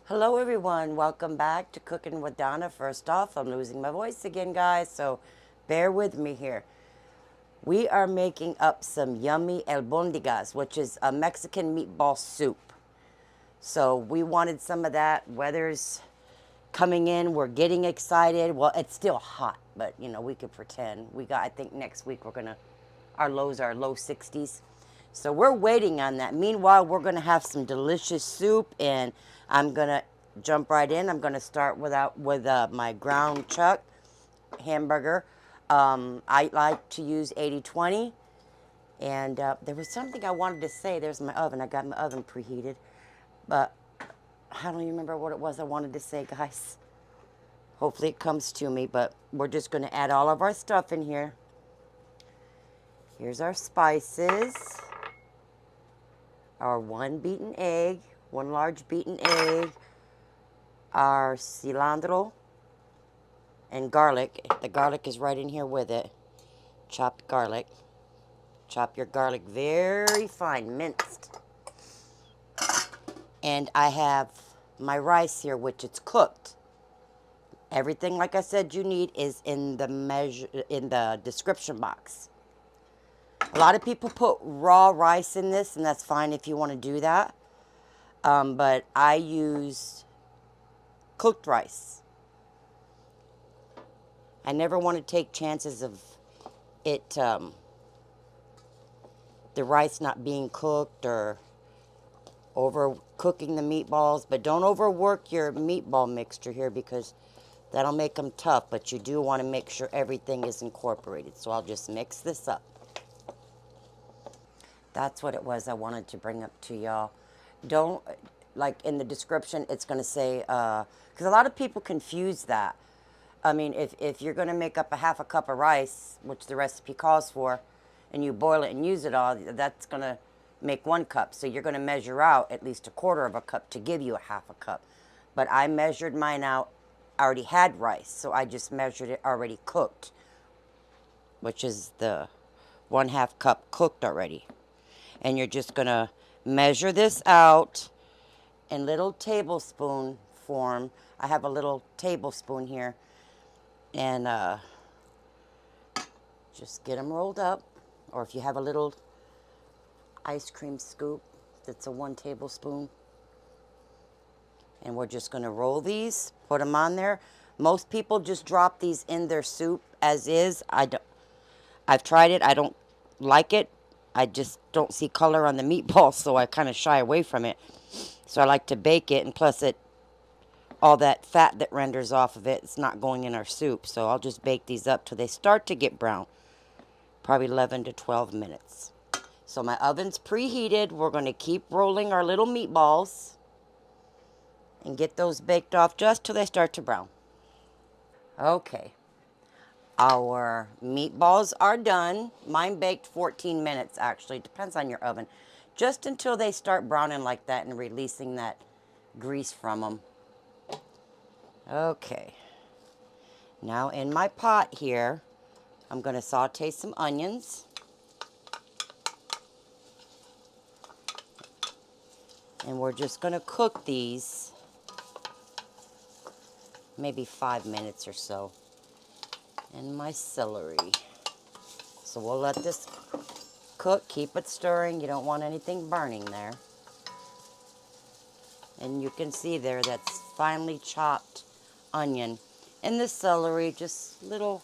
Hello everyone, welcome back to Cooking with Donna. First off, I'm losing my voice again, guys, so bear with me here. We are making up some yummy albóndigas, which is a Mexican meatball soup. So we wanted some of that. Weather's coming in, we're getting excited. Well, it's still hot, but we could pretend. I think next week our lows are low 60s. So we're waiting on that. Meanwhile, we're gonna have some delicious soup, and I'm gonna jump right in. I'm gonna start with my ground chuck hamburger. I like to use 80/20. And there was something I wanted to say. There's my oven. I got my oven preheated, but I don't even remember what it was I wanted to say, guys. Hopefully it comes to me, but we're just gonna add all of our stuff in here. Here's our spices. Our one beaten egg, one large beaten egg, our cilantro and garlic. The garlic is right in here with it. Chopped garlic. Chop your garlic very fine, minced. And I have my rice here, which it's cooked. Everything, like I said, you need is in the description box. A lot of people put raw rice in this, and that's fine if you want to do that. But I use cooked rice. I never want to take chances of it, the rice not being cooked or overcooking the meatballs. But don't overwork your meatball mixture here because that'll make them tough. But you do want to make sure everything is incorporated. So I'll just mix this up. That's what it was I wanted to bring up to y'all. Don't, like in the description, it's going to say, because a lot of people confuse that. I mean, if you're going to make up a half a cup of rice, which the recipe calls for, and you boil it and use it all, that's going to make 1 cup. So you're going to measure out at least 1/4 of a cup to give you a half a cup. But I measured mine out. I already had rice, so I just measured it already cooked, which is the 1/2 cup cooked already. And you're just going to measure this out in little tablespoon form. I have a little tablespoon here. And just get them rolled up. Or if you have a little ice cream scoop, that's a 1 tablespoon. And we're just going to roll these, put them on there. Most people just drop these in their soup as is. I've tried it. I don't like it. I just don't see color on the meatball, so I kind of shy away from it. So I like to bake it, and plus all that fat that renders off of it, it's not going in our soup. So I'll just bake these up till they start to get brown. Probably 11 to 12 minutes. So my oven's preheated. We're going to keep rolling our little meatballs and get those baked off just till they start to brown. Okay. Our meatballs are done. Mine baked 14 minutes, actually. Depends on your oven. Just until they start browning like that and releasing that grease from them. Okay. Now in my pot here, I'm going to saute some onions. And we're just going to cook these maybe 5 minutes or so. And my celery. So we'll let this cook. Keep it stirring. You don't want anything burning there. And you can see there that's finely chopped onion. And the celery, just little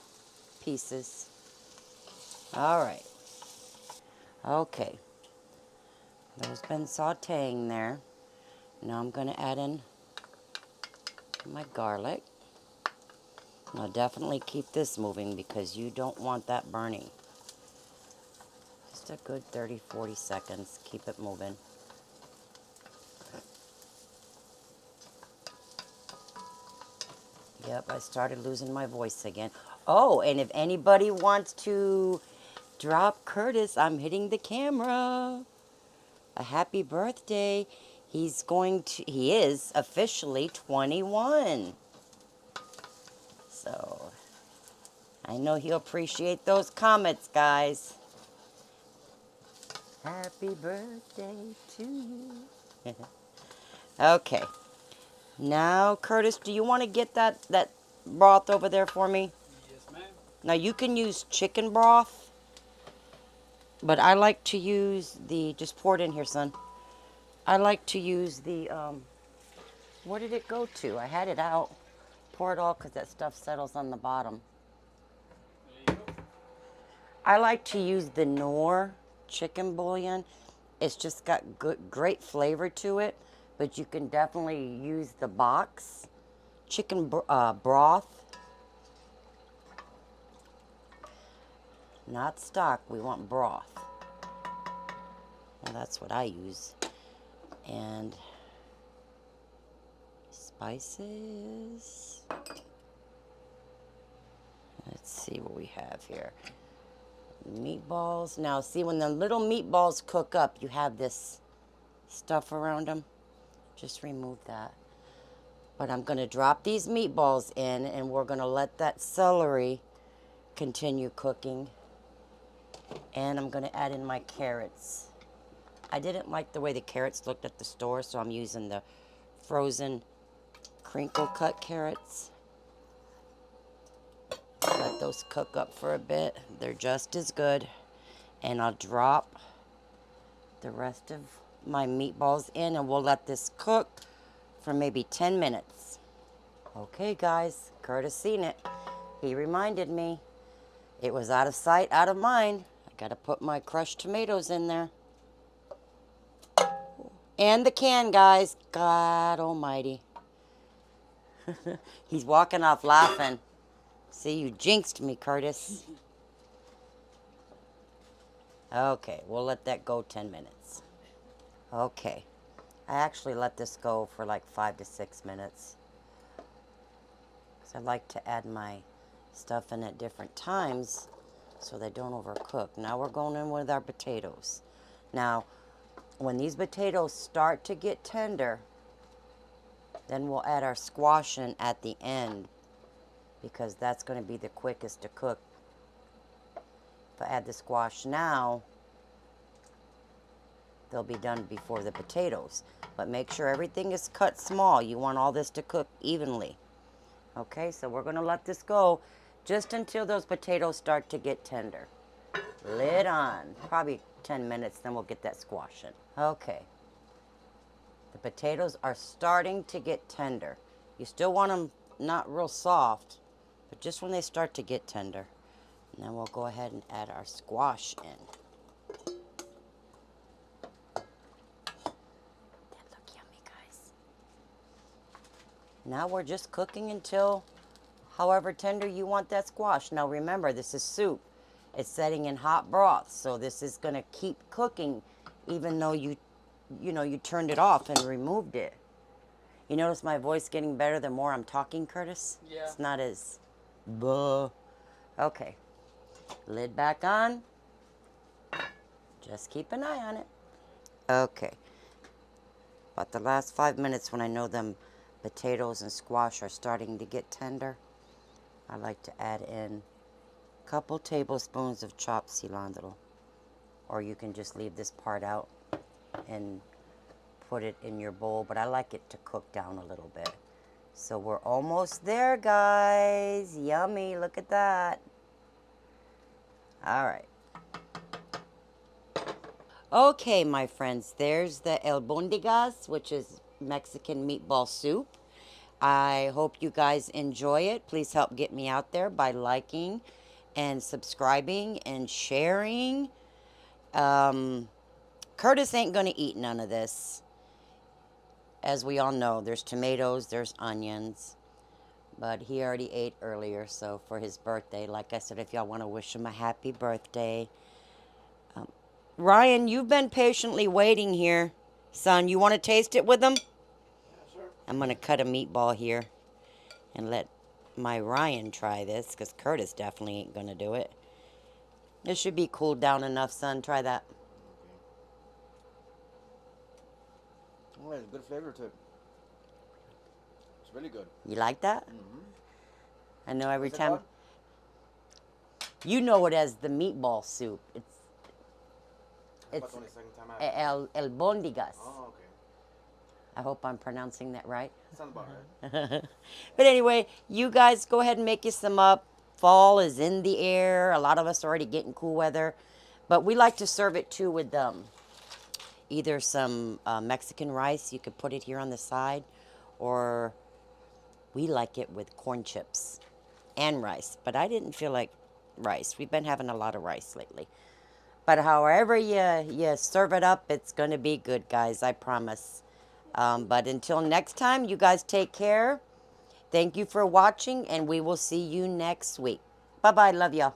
pieces. All right. Okay. Those been sauteing there. Now I'm going to add in my garlic. Now definitely keep this moving because you don't want that burning. Just a good 30-40 seconds. Keep it moving. Yep, I started losing my voice again. Oh, and if anybody wants to drop Curtis, I'm hitting the camera. A happy birthday. He is officially 21. So, I know he'll appreciate those comments, guys. Happy birthday to you. Okay. Now, Curtis, do you want to get that broth over there for me? Yes, ma'am. Now, you can use chicken broth, but I like to use just pour it in here, son. I like to use where did it go to? I had it out. Pour it all because that stuff settles on the bottom. There you go. I like to use the Knorr chicken bouillon. It's just got great flavor to it, but you can definitely use the box chicken broth. Not stock, we want broth. Well, that's what I use. And spices. Let's see what we have here. Meatballs. Now, see, when the little meatballs cook up, you have this stuff around them. Just remove that. But I'm going to drop these meatballs in, and we're going to let that celery continue cooking. And I'm going to add in my carrots. I didn't like the way the carrots looked at the store, so I'm using the frozen crinkle cut carrots. Let those cook up for a bit. They're just as good. And I'll drop the rest of my meatballs in, and we'll let this cook for maybe 10 minutes. Okay, guys, Curtis seen it. He reminded me. It was out of sight, out of mind. I gotta put my crushed tomatoes in there. And the can, guys. God almighty. He's walking off laughing. See, you jinxed me, Curtis. Okay, we'll let that go 10 minutes. Okay. I actually let this go for like 5 to 6 minutes. Because I like to add my stuff in at different times so they don't overcook. Now we're going in with our potatoes. Now, when these potatoes start to get tender, then we'll add our squash in at the end, because that's going to be the quickest to cook. If I add the squash now, they'll be done before the potatoes. But make sure everything is cut small. You want all this to cook evenly. Okay, so we're going to let this go just until those potatoes start to get tender. Lid on. Probably 10 minutes, then we'll get that squash in. Okay. The potatoes are starting to get tender. You still want them not real soft, but just when they start to get tender. And then we'll go ahead and add our squash in. That look yummy, guys. Now we're just cooking until however tender you want that squash. Now remember, this is soup. It's setting in hot broth, so this is going to keep cooking even though you turned it off and removed it. You notice my voice getting better the more I'm talking, Curtis? Yeah. It's not as buh. Okay. Lid back on. Just keep an eye on it. Okay. About the last 5 minutes, when I know them potatoes and squash are starting to get tender, I like to add in a couple tablespoons of chopped cilantro. Or you can just leave this part out and put it in your bowl, but I like it to cook down a little bit. So we're almost there, guys. Yummy, look at that. All right. Okay, my friends, there's the albóndigas, which is Mexican meatball soup. I hope you guys enjoy it. Please help get me out there by liking and subscribing and sharing. Curtis ain't going to eat none of this. As we all know, there's tomatoes, there's onions. But he already ate earlier, so for his birthday, like I said, if y'all want to wish him a happy birthday. Ryan, you've been patiently waiting here. Son, you want to taste it with him? Yeah, sure. I'm going to cut a meatball here and let my Ryan try this, because Curtis definitely ain't going to do it. This should be cooled down enough, son. Try that. Oh, there's a good flavor to it. It's really good. You like that? Mm-hmm. I know every What's it time. called? You know it as the meatball soup. It's That's the only second time I albóndigas. Oh, okay. I hope I'm pronouncing that right. Sounds about right. But anyway, you guys go ahead and make you some up. Fall is in the air. A lot of us are already getting cool weather. But we like to serve it too with either some Mexican rice. You could put it here on the side. Or we like it with corn chips and rice. But I didn't feel like rice. We've been having a lot of rice lately. But however you serve it up, it's going to be good, guys. I promise. But until next time, you guys take care. Thank you for watching, and we will see you next week. Bye-bye. Love y'all.